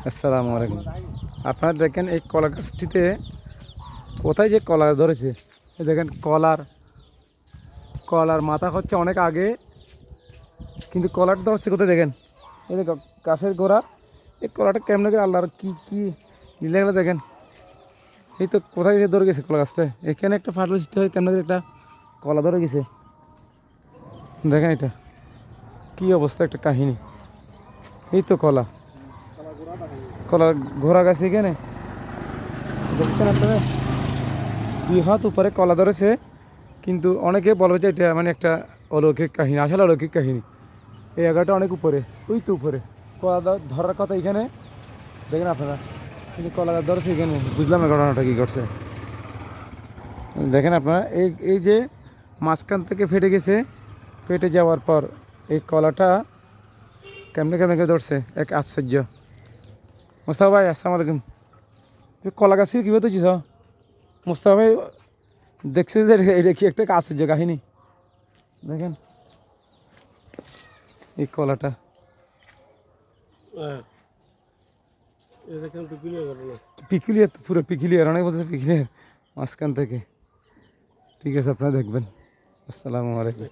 আসসালামু আলাইকুম। আপনারা দেখেন এই কলা গাছটিতে কোথায় যে কলা ধরেছে। এই দেখেন কলার মাথা হচ্ছে অনেক আগে, কিন্তু কলার ধরছে কোথায় দেখেন। এই যে গাছের গোড়া, এই কলাটা কেমন করে আল্লাহর কি লীলাগুলো দেখেন। এই তো কোথায় ধরে গেছে কলা গাছটা, এখানে একটা ফাটল সৃষ্টি হয় কেমন করে একটা কলা ধরে গেছে। দেখেন এটা কি অবস্থা, একটা কাহিনী। এই তো কলার ঘোড়া গাছ এখানে দেখছেন আপনারা, 2 হাত উপরে কলা ধরেছে। কিন্তু অনেকে বলবে যে এটা মানে একটা অলৌকিক কাহিনী, আসলে অলৌকিক কাহিনী। এই জায়গাটা অনেক উপরে, ওই তো উপরে কলা ধরার কথা এখানে দেখেন আপনারা, কিন্তু কলা গাছ ধরেছে এখানে। বুঝলাম না ঘটনাটা কী করছে। দেখেন আপনারা এই এই যে মাঝখান থেকে ফেটে গেছে, ফেটে যাওয়ার পর এই কলাটা কেমনে কেমনে করে ধরছে, এক আশ্চর্য। মোস্তাফা ভাই আসসালামু আলাইকুম। কলা গাছ কীভাবে ধরছিস মোস্তাফা ভাই? দেখছে যে এটা কি একটা আশ্চর্য কাহিনী। দেখেন এই কলাটা পিকুলিয়ার, পুরো পিকুলিয়ার, অনেক বলছে পিকুলিয়ার মাঝখান থেকে। ঠিক আছে, আপনারা দেখবেন। আসসালামু আলাইকুম।